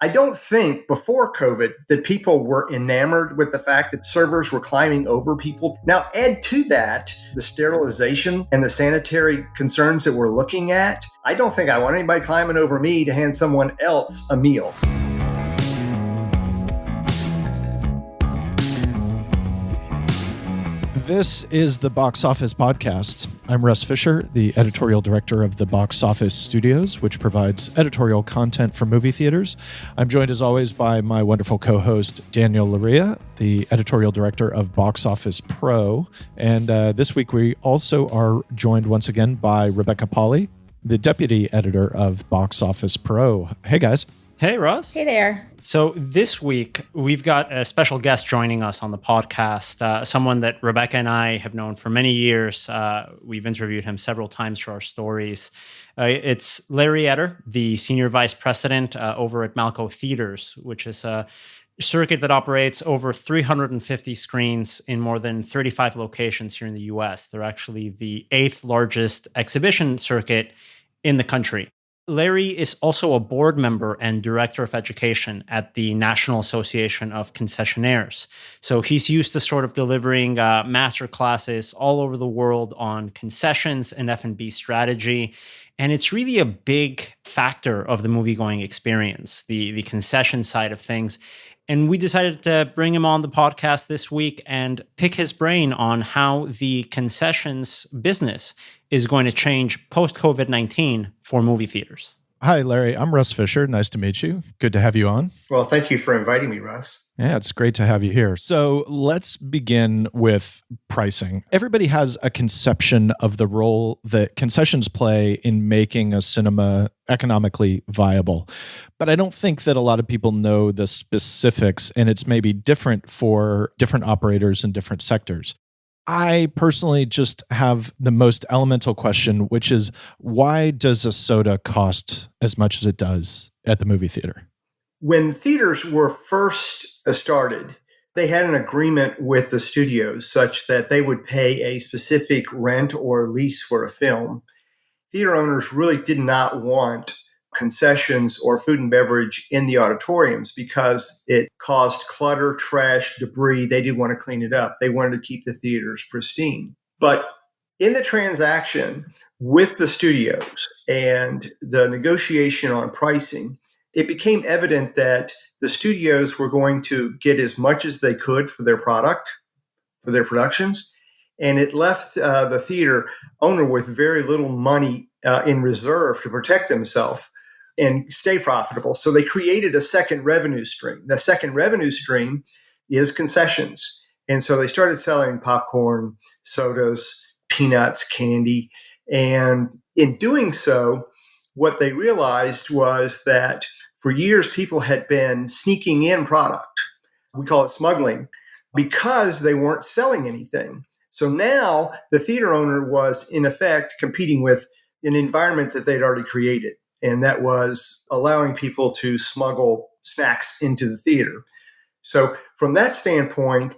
I don't think before COVID that people were enamored with the fact that servers were climbing over people. Now, add to that the sterilization and the sanitary concerns that we're looking at. I don't think I want anybody climbing over me to hand someone else a meal. This is the Boxoffice Podcast. I'm Russ Fischer, the editorial director of the Boxoffice Studios, which provides editorial content for movie theaters. I'm joined as always by my wonderful co-host, Daniel Loria, the editorial director of Boxoffice Pro. And this week we also are joined once again by Rebecca Pahle, the deputy editor of Boxoffice Pro. Hey, guys. Hey, Russ. Hey there. So this week, we've got a special guest joining us on the podcast, someone that Rebecca and I have known for many years. We've interviewed him several times for our stories. It's Larry Etter, the senior vice president over at Malco Theaters, which is a circuit that operates over 350 screens in more than 35 locations here in the U.S. They're actually the 8th largest exhibition circuit in the country. Larry is also a board member and director of education at the National Association of Concessionaires. So he's used to sort of delivering master classes all over the world on concessions and F&B strategy. And it's really a big factor of the movie-going experience, the concession side of things. And we decided to bring him on the podcast this week and pick his brain on how the concessions business is going to change post-COVID-19 for movie theaters. Hi, Larry. I'm Russ Fischer. Nice to meet you. Good to have you on. Well, thank you for inviting me, Russ. Yeah, it's great to have you here. So let's begin with pricing. Everybody has a conception of the role that concessions play in making a cinema economically viable. But I don't think that a lot of people know the specifics, and it's maybe different for different operators in different sectors. I personally just have the most elemental question, which is, why does a soda cost as much as it does at the movie theater? When theaters were first started, they had an agreement with the studios such that they would pay a specific rent or lease for a film. Theater owners really did not want concessions or food and beverage in the auditoriums because it caused clutter, trash, debris. They didn't want to clean it up. They wanted to keep the theaters pristine. But in the transaction with the studios and the negotiation on pricing, it became evident that the studios were going to get as much as they could for their product, for their productions, and it left the theater owner with very little money in reserve to protect themselves and stay profitable. So they created a second revenue stream. The second revenue stream is concessions. And so they started selling popcorn, sodas, peanuts, candy. And in doing so, what they realized was that for years, people had been sneaking in product. We call it smuggling because they weren't selling anything. So now the theater owner was, in effect, competing with an environment that they'd already created. And that was allowing people to smuggle snacks into the theater. So from that standpoint,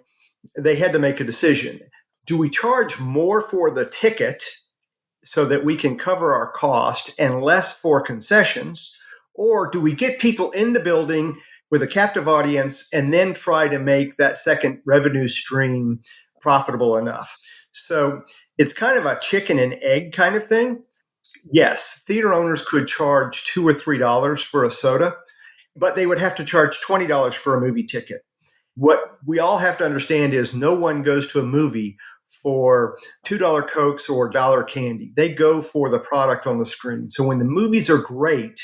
they had to make a decision. Do we charge more for the ticket so that we can cover our cost and less for concessions? Or do we get people in the building with a captive audience and then try to make that second revenue stream profitable enough? So it's kind of a chicken and egg kind of thing. Yes, theater owners could charge $2 or $3 for a soda, but they would have to charge $20 for a movie ticket. What we all have to understand is no one goes to a movie for $2 Cokes or $1 candy. They go for the product on the screen. So when the movies are great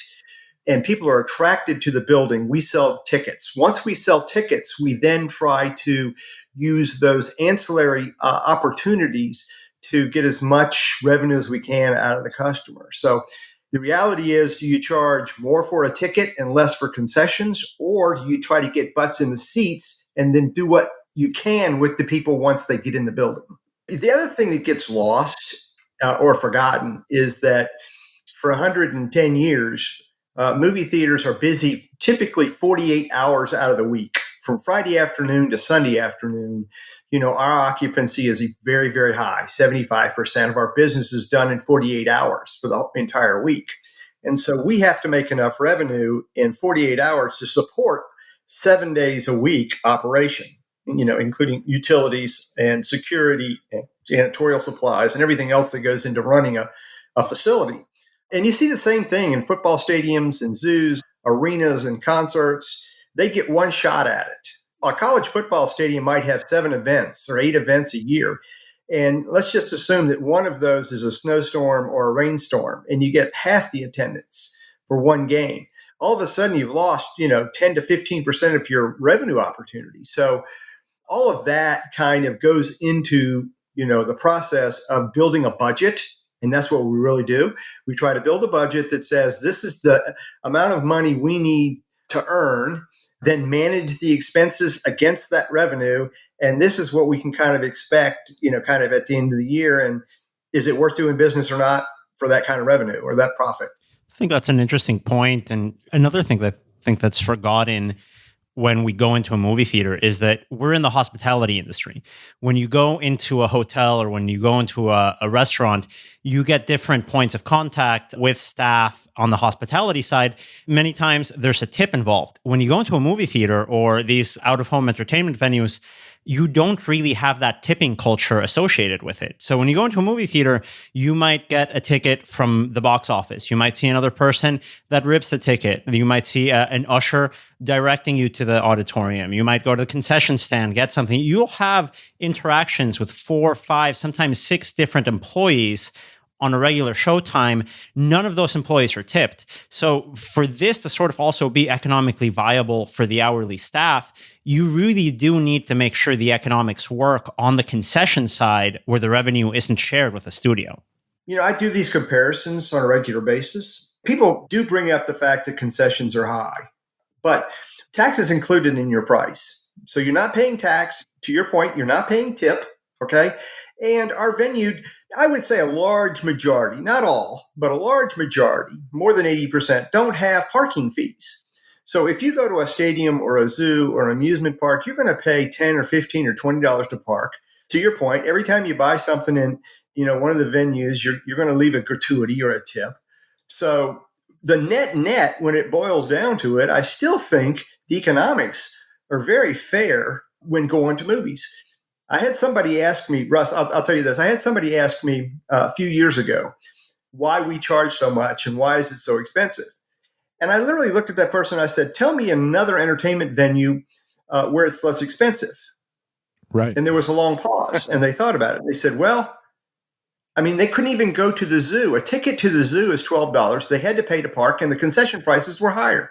and people are attracted to the building, we sell tickets. Once we sell tickets, we then try to use those ancillary opportunities to get as much revenue as we can out of the customer. So the reality is, do you charge more for a ticket and less for concessions, or do you try to get butts in the seats and then do what you can with the people once they get in the building? The other thing that gets lost or forgotten is that for 110 years, movie theaters are busy typically 48 hours out of the week, from Friday afternoon to Sunday afternoon. Our occupancy is very, very high. 75% of our business is done in 48 hours for the entire week. And so we have to make enough revenue in 48 hours to support 7 days a week operation, including utilities and security and janitorial supplies and everything else that goes into running a facility. And you see the same thing in football stadiums and zoos, arenas and concerts. They get one shot at it. A college football stadium might have 7 events or 8 events a year. And let's just assume that one of those is a snowstorm or a rainstorm, and you get half the attendance for one game. All of a sudden, you've lost, 10 to 15% of your revenue opportunity. So all of that kind of goes into, the process of building a budget. And that's what we really do. We try to build a budget that says this is the amount of money we need to earn, then manage the expenses against that revenue. And this is what we can kind of expect, kind of at the end of the year. And is it worth doing business or not for that kind of revenue or that profit? I think that's an interesting point. And another thing that I think that's forgotten when we go into a movie theater is that we're in the hospitality industry. When you go into a hotel or when you go into a restaurant, you get different points of contact with staff on the hospitality side. Many times there's a tip involved. When you go into a movie theater or these out-of-home entertainment venues, you don't really have that tipping culture associated with it. So when you go into a movie theater, you might get a ticket from the box office. You might see another person that rips the ticket. You might see an usher directing you to the auditorium. You might go to the concession stand, get something. You'll have interactions with 4, 5, sometimes 6 different employees on a regular showtime. None of those employees are tipped. So for this to sort of also be economically viable for the hourly staff, you really do need to make sure the economics work on the concession side where the revenue isn't shared with the studio. I do these comparisons on a regular basis. People do bring up the fact that concessions are high, but tax is included in your price. So you're not paying tax. To your point, you're not paying tip, okay? And our venue, I would say a large majority, not all, but a large majority, more than 80%, don't have parking fees. So if you go to a stadium or a zoo or an amusement park, you're going to pay $10 or $15 or $20 to park. To your point, every time you buy something in one of the venues, you're going to leave a gratuity or a tip. So the net, when it boils down to it, I still think the economics are very fair when going to movies. I had somebody ask me, Russ, I'll tell you this. I had somebody ask me a few years ago why we charge so much and why is it so expensive? And I literally looked at that person and I said, tell me another entertainment venue where it's less expensive. Right. And there was a long pause and they thought about it. They said, well, they couldn't even go to the zoo. A ticket to the zoo is $12. They had to pay to park and the concession prices were higher.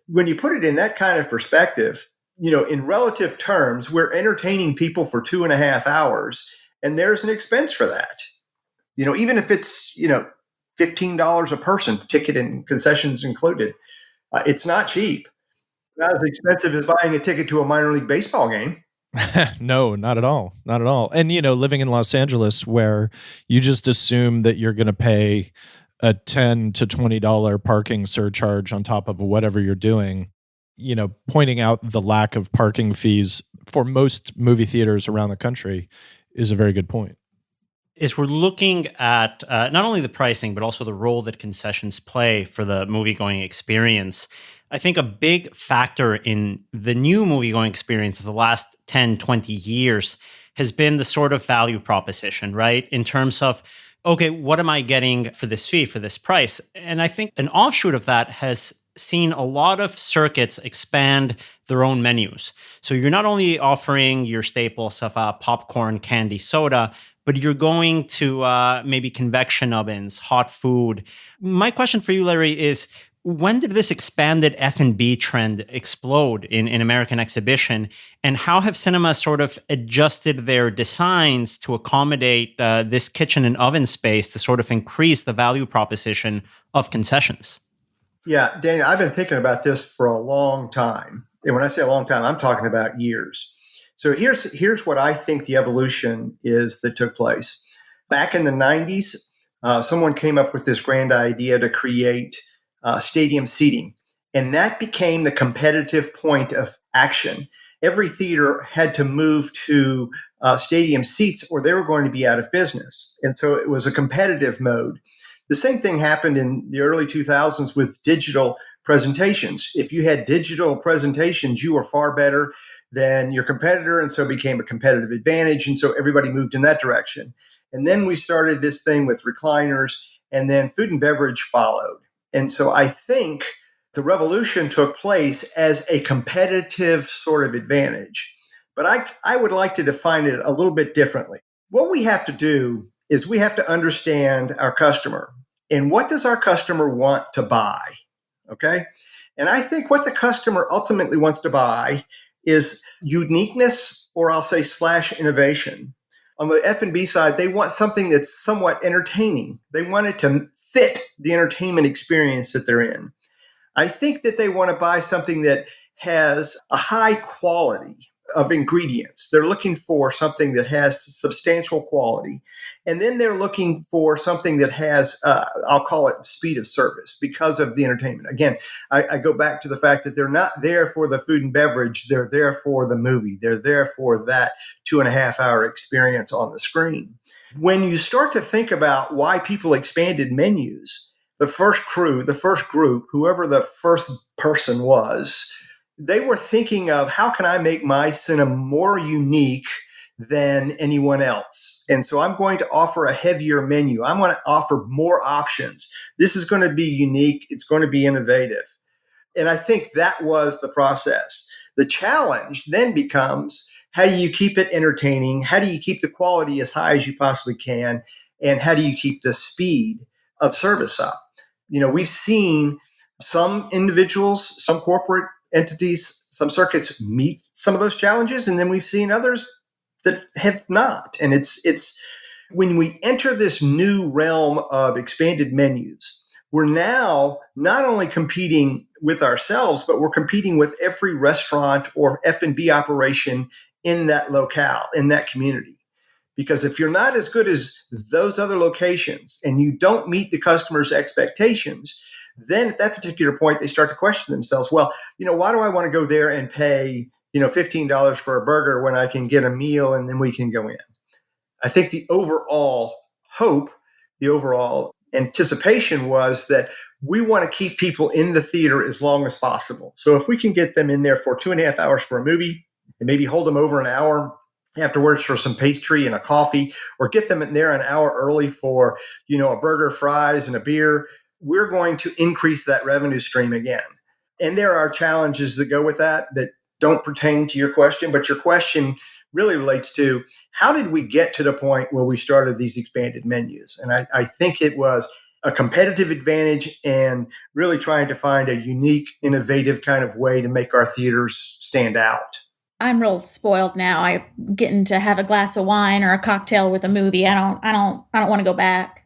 When you put it in that kind of perspective, in relative terms, we're entertaining people for 2.5 hours, and there's an expense for that. Even if it's, $15 a person, ticket and concessions included, it's not cheap. Not as expensive as buying a ticket to a minor league baseball game. No, not at all. Not at all. And, living in Los Angeles where you just assume that you're going to pay a $10 to $20 parking surcharge on top of whatever you're doing, pointing out the lack of parking fees for most movie theaters around the country is a very good point. Is we're looking at not only the pricing, but also the role that concessions play for the movie-going experience. I think a big factor in the new movie-going experience of the last 10, 20 years has been the sort of value proposition, right? In terms of, okay, what am I getting for this fee, for this price? And I think an offshoot of that has seen a lot of circuits expand their own menus. So you're not only offering your staples of popcorn, candy, soda, but you're going to maybe convection ovens, hot food. My question for you, Larry, is when did this expanded F&B trend explode in American exhibition? And how have cinemas sort of adjusted their designs to accommodate this kitchen and oven space to sort of increase the value proposition of concessions? Yeah, Daniel, I've been thinking about this for a long time. And when I say a long time, I'm talking about years. So here's what I think the evolution is that took place. Back in the 90s, someone came up with this grand idea to create stadium seating. And that became the competitive point of action. Every theater had to move to stadium seats or they were going to be out of business. And so it was a competitive mode. The same thing happened in the early 2000s with digital presentations. If you had digital presentations, you were far better than your competitor, and so it became a competitive advantage. And so everybody moved in that direction. And then we started this thing with recliners, and then food and beverage followed. And so I think the revolution took place as a competitive sort of advantage. But I would like to define it a little bit differently. What we have to do is we have to understand our customer. And what does our customer want to buy? Okay. And I think what the customer ultimately wants to buy is uniqueness, or I'll say / innovation. On the F&B side, they want something that's somewhat entertaining. They want it to fit the entertainment experience that they're in. I think that they want to buy something that has a high quality of ingredients. They're looking for something that has substantial quality. And then they're looking for something that has, I'll call it speed of service because of the entertainment. Again, I go back to the fact that they're not there for the food and beverage. They're there for the movie. They're there for that 2.5-hour experience on the screen. When you start to think about why people expanded menus, the first group, whoever the first person was, they were thinking of how can I make my cinema more unique than anyone else? And so I'm going to offer a heavier menu. I'm going to offer more options. This is going to be unique. It's going to be innovative. And I think that was the process. The challenge then becomes, how do you keep it entertaining? How do you keep the quality as high as you possibly can? And how do you keep the speed of service up? We've seen some individuals, some corporate entities, some circuits meet some of those challenges, and then we've seen others that have not. And it's when we enter this new realm of expanded menus, we're now not only competing with ourselves, but we're competing with every restaurant or F&B operation in that locale, in that community. Because if you're not as good as those other locations and you don't meet the customer's expectations, then at that particular point, they start to question themselves, well, why do I want to go there and pay, $15 for a burger when I can get a meal and then we can go in? I think the overall hope, the overall anticipation was that we want to keep people in the theater as long as possible. So if we can get them in there for 2.5 hours for a movie and maybe hold them over an hour afterwards for some pastry and a coffee, or get them in there an hour early for, a burger, fries, and a beer, we're going to increase that revenue stream again. And there are challenges that go with that don't pertain to your question, but your question really relates to how did we get to the point where we started these expanded menus? And I think it was a competitive advantage and really trying to find a unique, innovative kind of way to make our theaters stand out. I'm real spoiled now. I getting to have a glass of wine or a cocktail with a movie. I don't want to go back.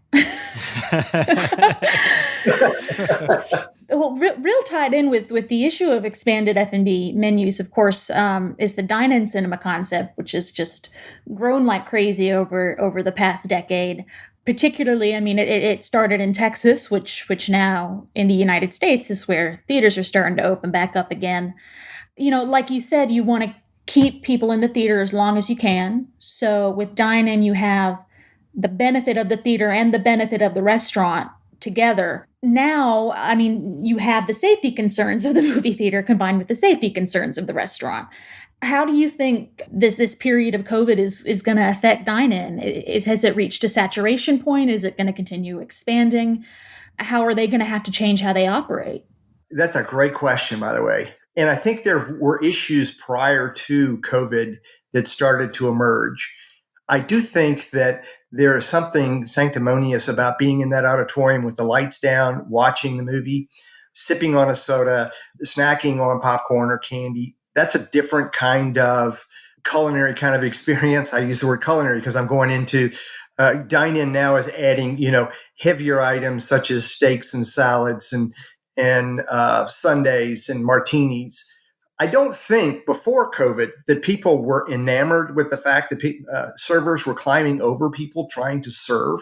Well, real tied in with the issue of expanded F&B menus, of course, is the dine-in cinema concept, which has just grown like crazy over the past decade. Particularly, it started in Texas, which now in the United States is where theaters are starting to open back up again. Like you said, you want to keep people in the theater as long as you can. So with dine-in, you have the benefit of the theater and the benefit of the restaurant together. Now, you have the safety concerns of the movie theater combined with the safety concerns of the restaurant. How do you think this period of COVID is going to affect dine-in? Has it reached a saturation point? Is it going to continue expanding? How are they going to have to change how they operate? That's a great question, by the way. And I think there were issues prior to COVID that started to emerge. I do think that there is something sanctimonious about being in that auditorium with the lights down, watching the movie, sipping on a soda, snacking on popcorn or candy. That's a different kind of culinary kind of experience. I use the word culinary because I'm going into dine-in now is adding, heavier items such as steaks and salads and sundaes and martinis. I don't think before COVID that people were enamored with the fact that servers were climbing over people trying to serve.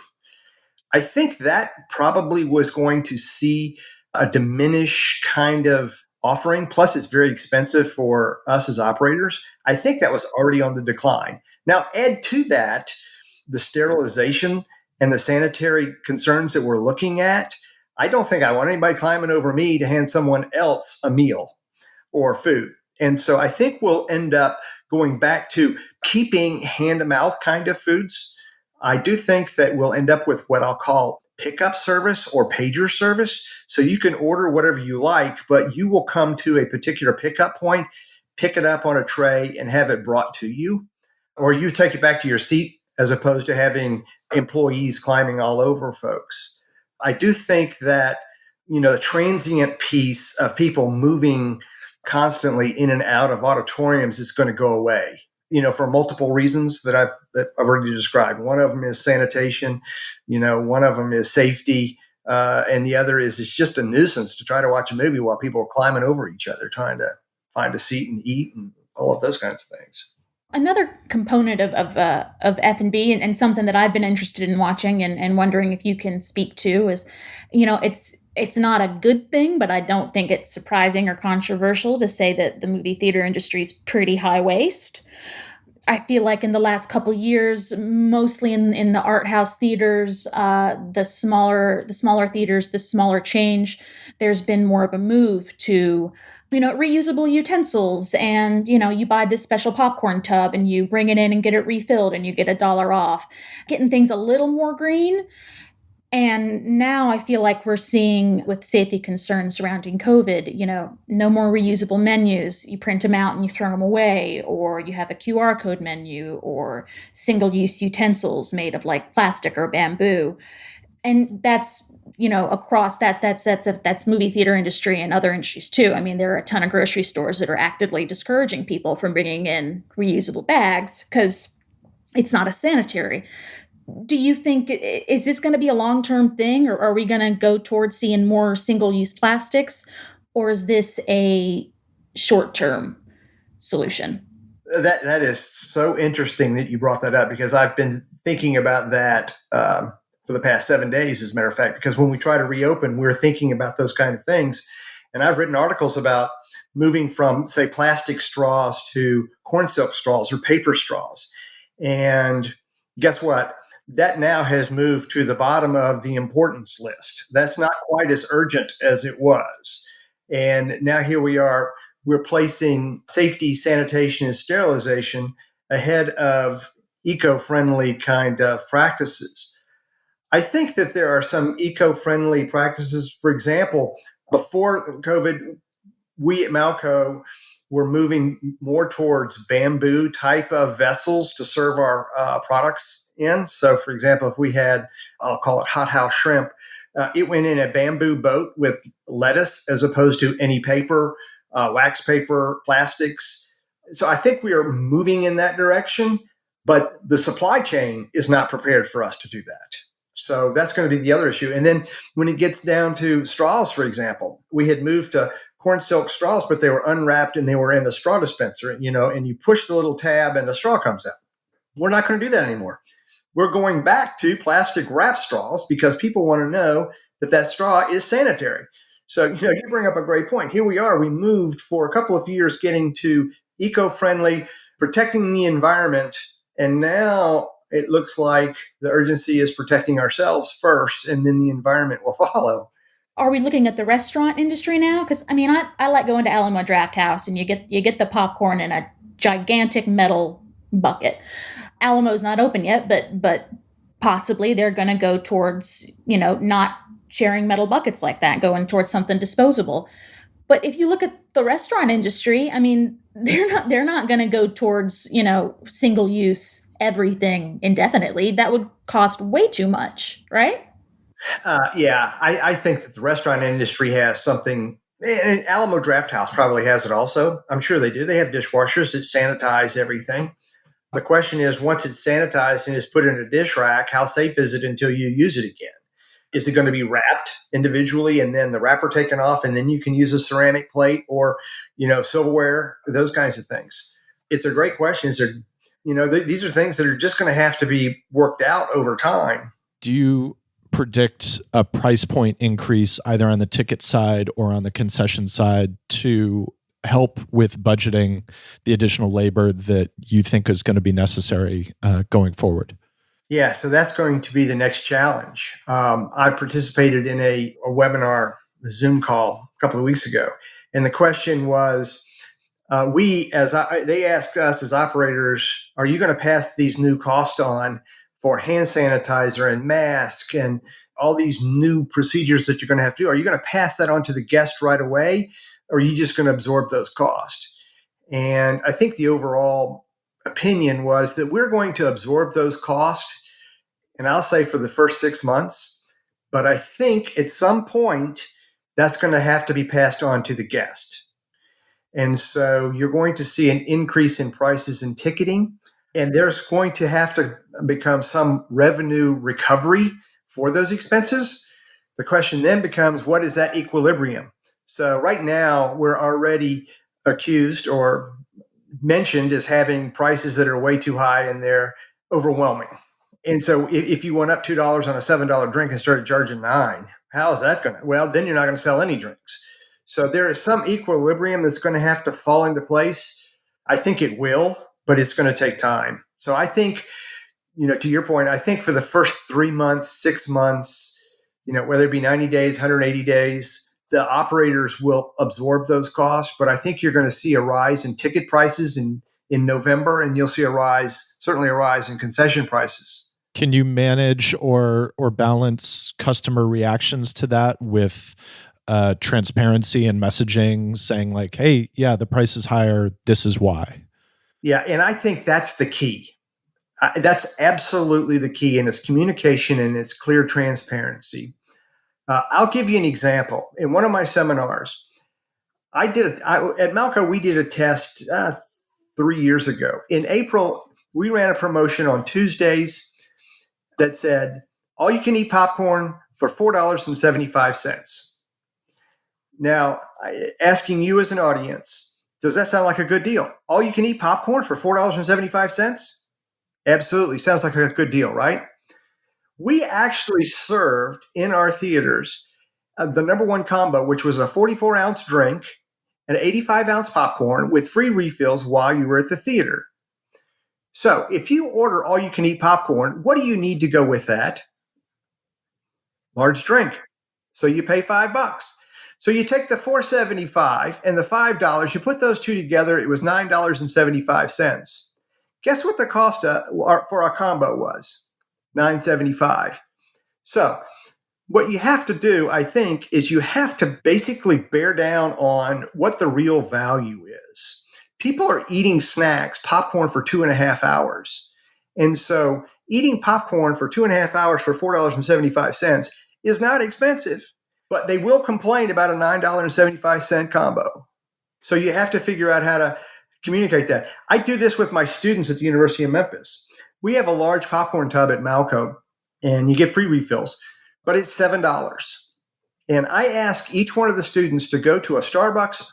I think that probably was going to see a diminished kind of offering. Plus, it's very expensive for us as operators. I think that was already on the decline. Now, add to that the sterilization and the sanitary concerns that we're looking at, I don't think I want anybody climbing over me to hand someone else a meal or food. And so I think we'll end up going back to keeping hand-to-mouth kind of foods. I do think that we'll end up with what I'll call pickup service or pager service. So you can order whatever you like, but you will come to a particular pickup point, pick it up on a tray, and have it brought to you. Or you take it back to your seat as opposed to having employees climbing all over folks. I do think that, the transient piece of people moving constantly in and out of auditoriums is going to go away, for multiple reasons that I've already described. One of them is sanitation, one of them is safety, and the other is it's just a nuisance to try to watch a movie while people are climbing over each other, trying to find a seat and eat and all of those kinds of things. Another component of F&B and something that I've been interested in watching and wondering if you can speak to is, it's not a good thing, but I don't think it's surprising or controversial to say that the movie theater industry is pretty high waste. I feel like in the last couple years, mostly in the art house theaters, the smaller theaters, the smaller change, there's been more of a move to reusable utensils, and, you buy this special popcorn tub and you bring it in and get it refilled and you get $1 off, getting things a little more green. And now I feel like we're seeing, with safety concerns surrounding COVID, no more reusable menus. You print them out and you throw them away, or you have a QR code menu, or single-use utensils made of like plastic or bamboo. And that's, across that's movie theater industry and other industries too. I mean, there are a ton of grocery stores that are actively discouraging people from bringing in reusable bags because it's not as sanitary. Do you think, is this going to be a long-term thing, or are we going to go towards seeing more single-use plastics, or is this a short-term solution? That is so interesting that you brought that up, because I've been thinking about that for the past 7 days, as a matter of fact, because when we try to reopen, we're thinking about those kind of things. And I've written articles about moving from, say, plastic straws to corn silk straws or paper straws. And guess what? That now has moved to the bottom of the importance list. That's not quite as urgent as it was. And now here we are, we're placing safety, sanitation, and sterilization ahead of eco-friendly kind of practices. I think that there are some eco-friendly practices. For example, before COVID, we at Malco were moving more towards bamboo type of vessels to serve our products in. So, for example, if we had, I'll call it hothouse shrimp, it went in a bamboo boat with lettuce as opposed to any paper, wax paper, plastics. So I think we are moving in that direction, but the supply chain is not prepared for us to do that. So that's going to be the other issue. And then when it gets down to straws, for example, we had moved to corn silk straws, but they were unwrapped and they were in the straw dispenser, and you push the little tab and the straw comes out. We're not going to do that anymore. We're going back to plastic wrap straws because people want to know that straw is sanitary. So, you bring up a great point. Here we are. We moved for a couple of years getting to eco-friendly, protecting the environment, and now it looks like the urgency is protecting ourselves first, and then the environment will follow. Are we looking at the restaurant industry now? Because I like going to Alamo Draft House, and you get the popcorn in a gigantic metal bucket. Alamo's not open yet, but possibly they're going to go towards not sharing metal buckets like that, going towards something disposable. But if you look at the restaurant industry, they're not going to go towards single use everything indefinitely. That would cost way too much, right? Yeah, I think that the restaurant industry has something, and Alamo Draft House probably has it also. I'm sure they do. They have dishwashers that sanitize everything. The question is, once it's sanitized and is put in a dish rack, how safe is it until you use it again? Is it going to be wrapped individually and then the wrapper taken off and then you can use a ceramic plate or, silverware, those kinds of things? It's a great question. These are things that are just going to have to be worked out over time. Do you predict a price point increase either on the ticket side or on the concession side to help with budgeting the additional labor that you think is going to be necessary going forward? Yeah, so that's going to be the next challenge. I participated in a webinar, a Zoom call a couple of weeks ago, and the question was, they asked us as operators, are you going to pass these new costs on for hand sanitizer and mask and all these new procedures that you're going to have to do? Are you going to pass that on to the guest right away, or are you just going to absorb those costs? And I think the overall opinion was that we're going to absorb those costs, and I'll say for the first 6 months, but I think at some point that's going to have to be passed on to the guest. And so you're going to see an increase in prices and ticketing, and there's going to have to become some revenue recovery for those expenses. The question then becomes, what is that equilibrium? So right now, we're already accused or mentioned as having prices that are way too high, and they're overwhelming. And so if you went up $2 on a $7 drink and started charging $9, how is that going to? Well, then you're not going to sell any drinks. So there is some equilibrium that's going to have to fall into place. I think it will, but it's going to take time. So I think, to your point, I think for the first 3 months, 6 months, whether it be 90 days, 180 days, the operators will absorb those costs. But I think you're going to see a rise in ticket prices in November, and you'll see certainly a rise in concession prices. Can you manage or balance customer reactions to that with transparency and messaging, saying like, hey, yeah, the price is higher, this is why? Yeah, and I think that's the key. That's absolutely the key, and it's communication and it's clear transparency. I'll give you an example. In one of my seminars, at Malco, we did a test 3 years ago. In April, we ran a promotion on Tuesdays that said, all you can eat popcorn for $4.75. Now, asking you as an audience, does that sound like a good deal? All you can eat popcorn for $4.75? Absolutely. Sounds like a good deal, right? We actually served in our theaters the number one combo, which was a 44-ounce drink, an 85-ounce popcorn with free refills while you were at the theater. So if you order all you can eat popcorn, what do you need to go with that? Large drink. So you pay $5. So you take the $4.75 and the $5, you put those two together, it was $9.75. Guess what the cost for our combo was? $9.75. So what you have to do, I think, is you have to basically bear down on what the real value is. People are eating snacks, popcorn for 2.5 hours. And so eating popcorn for 2.5 hours for $4.75 is not expensive, but they will complain about a $9.75 combo. So you have to figure out how to communicate that. I do this with my students at the University of Memphis. We have a large popcorn tub at Malco, and you get free refills, but it's $7. And I ask each one of the students to go to a Starbucks,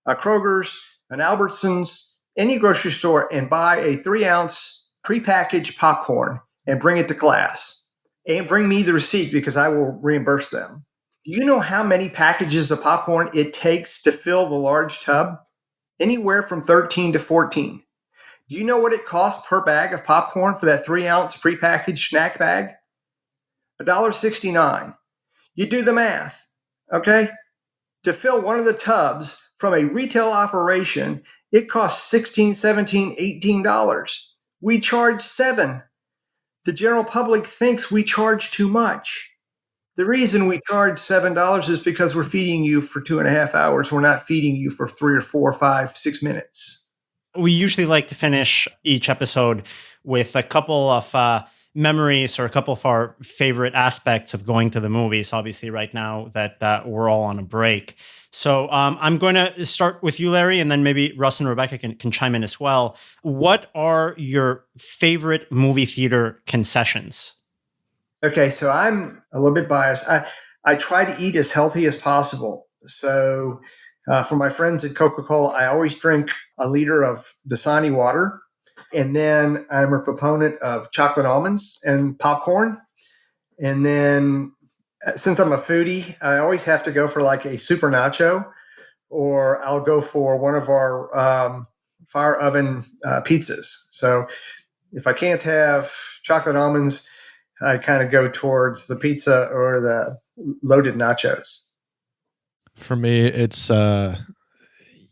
a Kroger's, an Albertsons, any grocery store, and buy a 3-ounce prepackaged popcorn and bring it to class. And bring me the receipt because I will reimburse them. Do you know how many packages of popcorn it takes to fill the large tub? Anywhere from 13 to 14. Do you know what it costs per bag of popcorn for that 3-ounce prepackaged snack bag? $1.69. You do the math, okay? To fill one of the tubs from a retail operation, it costs $16, $17, $18. We charge $7. The general public thinks we charge too much. The reason we charge $7 is because we're feeding you for 2.5 hours. We're not feeding you for 3 or 4 or 5, 6 minutes. We usually like to finish each episode with a couple of memories or a couple of our favorite aspects of going to the movies, obviously right now that we're all on a break. So I'm going to start with you, Larry, and then maybe Russ and Rebecca can chime in as well. What are your favorite movie theater concessions? Okay, so I'm a little bit biased. I try to eat as healthy as possible. So for my friends at Coca-Cola, I always drink a liter of Dasani water. And then I'm a proponent of chocolate almonds and popcorn. And then since I'm a foodie, I always have to go for like a super nacho, or I'll go for one of our fire oven pizzas. So If I can't have chocolate almonds, I kind of go towards the pizza or the loaded nachos. For me, it's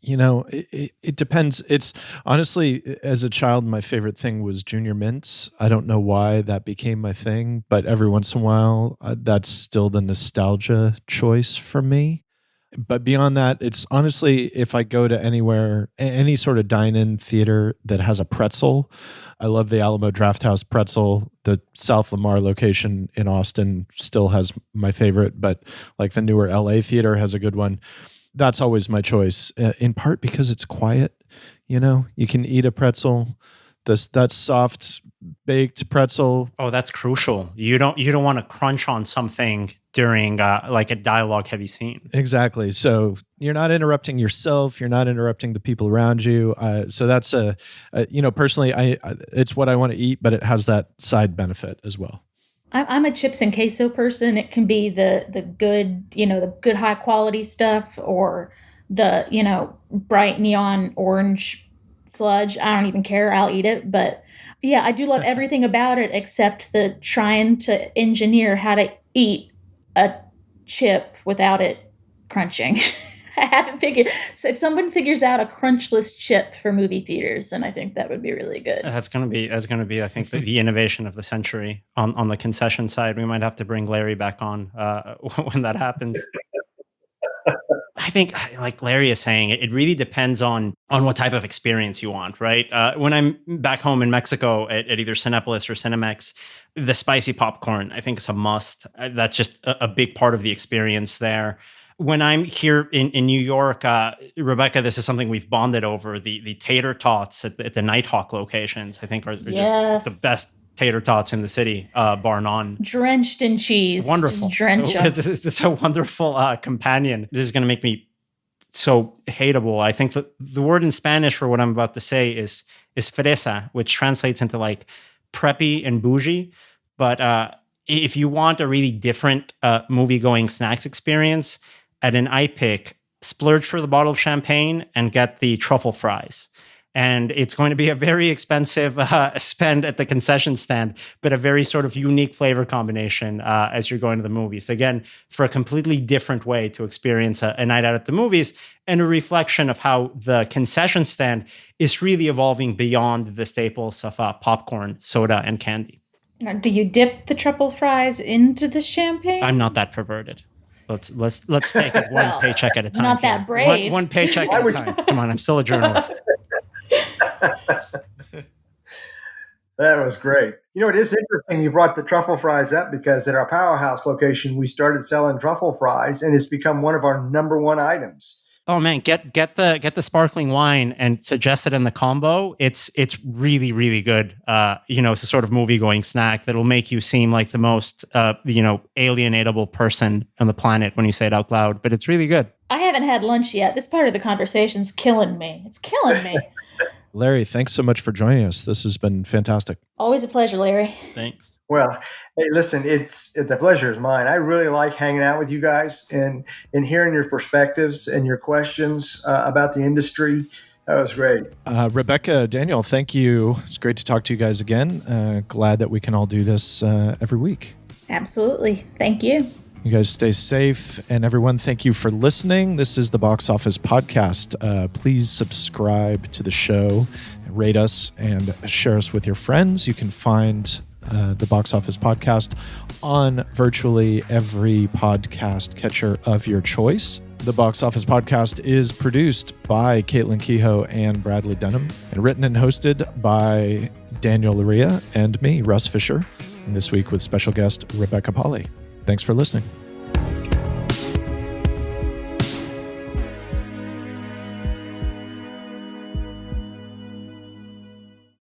it depends. It's honestly, as a child, my favorite thing was Junior Mints. I don't know why that became my thing, but every once in a while, that's still the nostalgia choice for me. But beyond that, it's honestly, if I go to anywhere, any sort of dine-in theater that has a pretzel, I love the Alamo Drafthouse pretzel. The South Lamar location in Austin still has my favorite, but like the newer LA theater has a good one. That's always my choice, in part because it's quiet. You can eat a pretzel. That soft baked pretzel. Oh, that's crucial. You don't want to crunch on something during like a dialogue heavy scene. Exactly. So you're not interrupting yourself. You're not interrupting the people around you. So that's personally, it's what I want to eat, but it has that side benefit as well. I'm a chips and queso person. It can be the good, the good high quality stuff, or the, bright neon orange sludge. I don't even care. I'll eat it. But yeah, I do love everything about it except the trying to engineer how to eat a chip without it crunching. I haven't figured. So if someone figures out a crunchless chip for movie theaters, then I think that would be really good. That's gonna be, I think, the innovation of the century on the concession side. We might have to bring Larry back on when that happens. I think, like Larry is saying, it really depends on what type of experience you want, right? When I'm back home in Mexico at either Cinépolis or Cinemex, the spicy popcorn, I think, is a must. That's just a big part of the experience there. When I'm here in New York, Rebecca, this is something we've bonded over. The tater tots at the Nighthawk locations, I think, are just the best tater tots in the city, bar none. Drenched in cheese. Wonderful. Just drench them. It's a wonderful companion. This is going to make me so hateable. I think that the word in Spanish for what I'm about to say is fresa, which translates into like preppy and bougie. But if you want a really different movie-going snacks experience, at an iPick, splurge for the bottle of champagne and get the truffle fries. And it's going to be a very expensive spend at the concession stand, but a very sort of unique flavor combination as you're going to the movies. Again, for a completely different way to experience a night out at the movies, and a reflection of how the concession stand is really evolving beyond the staples of popcorn, soda, and candy. Now, do you dip the truffle fries into the champagne? I'm not that perverted. Let's take it one paycheck at a time. Not that brave. One paycheck at a time. Come on, I'm still a journalist. That was great. It is interesting you brought the truffle fries up, because at our Powerhouse location, we started selling truffle fries, and it's become one of our number one items. Oh man, get the sparkling wine and suggest it in the combo. It's really, really good. It's a sort of movie going snack that'll make you seem like the most alienatable person on the planet when you say it out loud. But it's really good. I haven't had lunch yet. This part of the conversation's killing me. It's killing me. Larry, thanks so much for joining us. This has been fantastic. Always a pleasure, Larry. Thanks. Well, hey, listen, the pleasure is mine. I really like hanging out with you guys and hearing your perspectives and your questions about the industry. That was great. Rebecca, Daniel, thank you. It's great to talk to you guys again. Glad that we can all do this every week. Absolutely. Thank you. You guys stay safe. And everyone, thank you for listening. This is the Box Office Podcast. Please subscribe to the show, rate us, and share us with your friends. You can find the Box Office Podcast on virtually every podcast catcher of your choice. The Box Office Podcast is produced by Caitlin Kehoe and Bradley Dunham, and written and hosted by Daniel Loria and me, Russ Fischer, and this week with special guest Rebecca Pahle. Thanks for listening.